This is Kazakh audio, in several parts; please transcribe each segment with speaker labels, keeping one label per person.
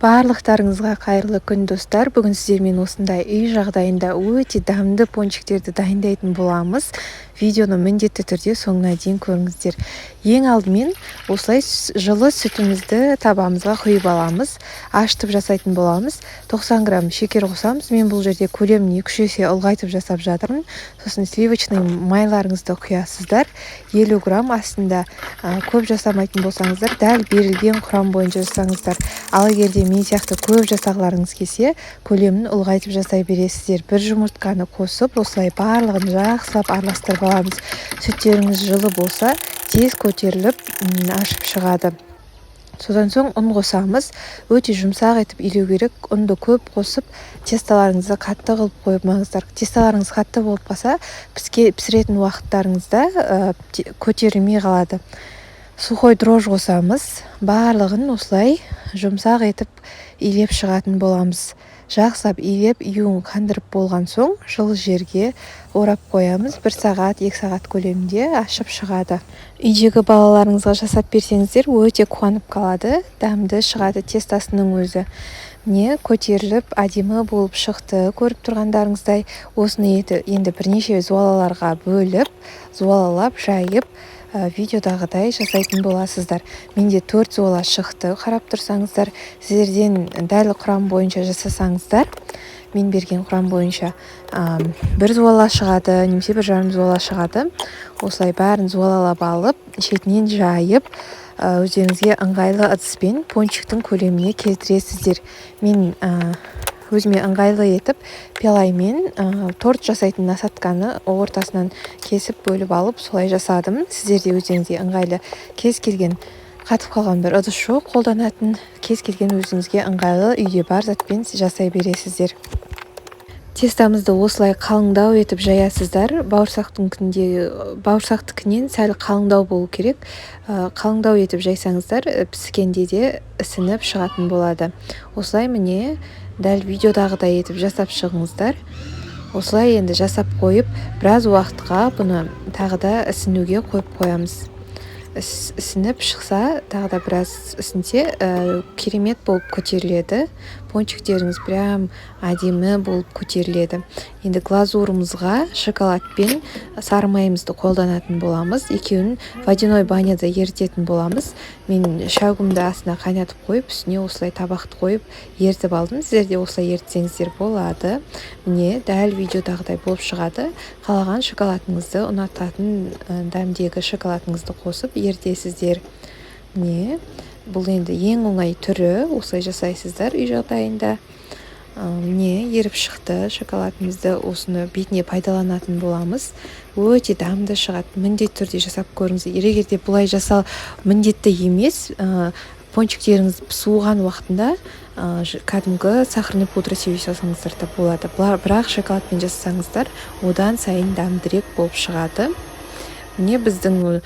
Speaker 1: Барлықтарыңызға қайырлы күн достар. Бүгін сіздермен осындай үй жағдайында өте дәмді пончиктерді дайындайтын боламыз. Видеоны міндетті түрде соңына дейін көріңіздер. Ең алдымен осылай жылы сүтімізді табамызға құйып аламыз. Ашытып жасайтын боламыз. 90 грамм шекер қосамыз. Мен бұл жерде көлемін 2 есе ұлғайтып жасап жатырмын. Сосын сливочный майларыңызды құясыздар. 50 грамм астында көп жасамайтын болсаңыздар, дәл берілген құрам бойынша жасаңыздар. Ал егерде мен сияқты көп жасағыларыңыз келсе, көлемін ұлғайтып жасай бересіздер. Бір жұмыртқаны қосып, осылай барлығын жақсылап араластырып аламыз. Сүттеріңіз жылы болса, тез көтеріліп, ашып шығады. Содан соң ұн қосамыз. Өте жұмсақ етіп илеу керек. Ұнды көп қосып, тесталарыңызды қатты қылып қоймаңыздар. Тесталарыңыз қатты болып қалса, пісіретін уақыттарыңызда көтерілмей қалады. Сухой дрожж қосамыз. Барлығын осылай жұмсақ етіп илеп шығатын боламыз. Жақсылап илеп, үйін қандырып болған соң, жылы жерге орап қоямыз. 1 сағат, 2 сағат көлемінде ашып шығады. Үйдегі балаларыңызға жасап берсеңіздер, өте қуанып қалады. Дәмді шығады тестасының өзі. Міне көтеріліп, әдемі болып шықты. Көріп тұрғандарыңыздай, осыны енді бірнеше зуалаларға бөліп, зуалалап, жайып, видеодағыдай жасайтын боласыздар. Менде 4 зуала шықты. Қарап тұрсаңыздар, сіздерден дәл құрам бойынша жасасаңыздар, мен берген құрам бойынша 1 зуала шығады, немесе 1,5 зуала шығады. Осылай бәрін зуалалап алып, шетінен жайып, өздеріңізге ыңғайлы ыдыспен пончиктің көлеміне келтіресіздер. Мен өзіме ыңғайлы етіп, пилаймен торт жасайтын насатканы ортасынан кесіп бөліп алып, солай жасадым. Сіздерде өздеріңізге ыңғайлы кез келген қатып қалған бір ыдыс жоқ, қолданатын кез келген өзіңізге ыңғайлы үйде бар затпен жасай бересіздер. Тестамызды осылай қалыңдау етіп жаясыздар. Бауырсақтыкінен сәл қалыңдау болу керек. Қалыңдау етіп жайсаңыздар, піскенде де ісініп шығатын болады. Осылай міне дәл видеодағыдай етіп жасап шығыңыздар. Осылай енді жасап қойып, біраз уақытқа бұны тағы да ісінуге қойып қоямыз. Ісініп шықса, тағы да біраз ісінсе, керемет болып көтеріледі. Пончиктеріңіз прям әдемі болып көтеріледі. Енді глазурымызға шоколадпен сары майымызды қолданатын боламыз. Екеуін водяной баняда ерітетін боламыз. Мен шәугімді астына қайнатып қойып, үстіне осылай табақты қойып ерітіп алдым. Сіздерде осылай ерітсеңіздер болады. Міне дәл видеодағыдай болып шығады. Қалаған шоколадыңызды, ұнататын дәмдегі шоколадыңызды қосып ерітесіздер. Міне бұл енді ең оңай түрі, осылай жасайсыздар үй жағдайында. Міне еріп шықты шоколадымызды, осыны бетіне пайдаланатын боламыз. Өте дәмді шығады. Міндетті түрде жасап көріңіздер. Егерде бұлай жасау міндетті емес, пончиктеріңіз суыған уақытында кәдімгі сахарный пудра себе салсаңыздар да болады. Бірақ шоколадпен жасасаңыздар, одан сайын дәмдірек болып шығады. Міне біздің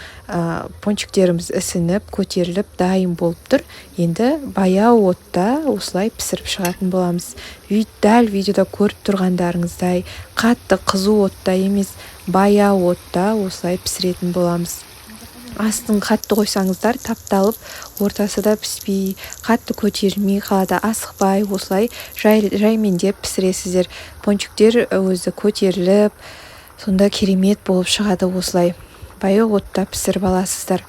Speaker 1: пончиктеріміз ісініп, көтеріліп, дайын болып тұр. Енді баяу отта осылай пісіріп шығатын боламыз. Дәл видеода көріп тұрғандарыңыздай, қатты қызу отта емес, баяу отта осылай пісіретін боламыз. Астын қатты қойсаңыздар, тапталып, ортасы да піспей, қатты көтерілмей қалады, асықпай, осылай жаймендеп пісіресіздер. Пончиктер өзі көтеріліп, сонда керемет болып шығады осылай. Баяу отта пісіріп аласыздар.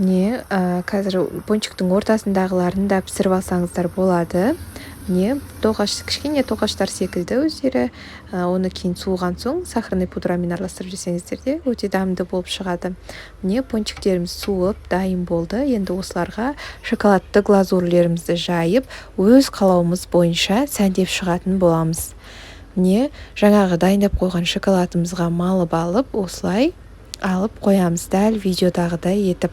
Speaker 1: Міне, қазір пончиктің ортасындағыларын да пісіріп алсаңыздар болады. Міне, кішкене тоқаштар секілді өздері. Оны кейін суыған соң сахарный пудрамен араластырып жесеңіздер де өте дәмді болып шығады. Міне, пончиктеріміз суып, дайын болды. Енді осыларға шоколадты глазурлерімізді жайып, өз қалауымыз бойынша сәндеп шығатын боламыз. Міне, жаңағы дайындап қойған шоколадымызға малып алып, осылай алып қоямыз, дәл видеодағыдай етіп.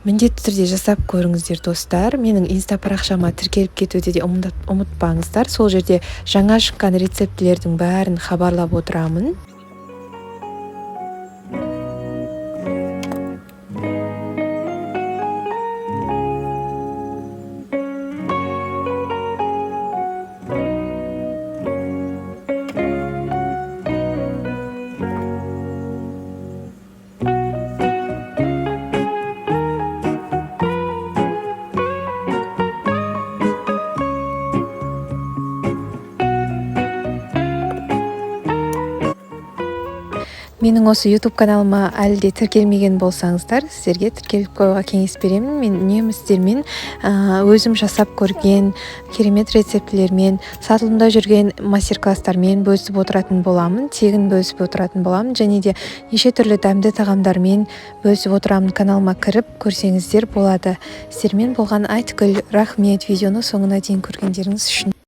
Speaker 1: Міндетті түрде жасап көріңіздер достар. Менің инста парақшама тіркеліп кетуді де ұмытпаңыздар. Сол жерде жаңа шыққан рецептілердің бәрін хабарлап отырамын. Менің осы YouTube каналыма әлі де тіркелмеген болсаңыздар, сіздерге тіркеліп қоюға кеңес беремін. Мен үнемі сіздермен өзім жасап көрген керемет рецептілермен, сатылымда жүрген мастер-класстармен бөлісіп отыратын боламын, тегін бөлісіп отыратын боламын, және де неше түрлі дәмді тағамдармен бөлісіп отырамын. Каналыма кіріп көрсеңіздер болады. Сіздермен болған Айтгүл, рахмет видеоны соңына дейін көргендеріңіз үшін.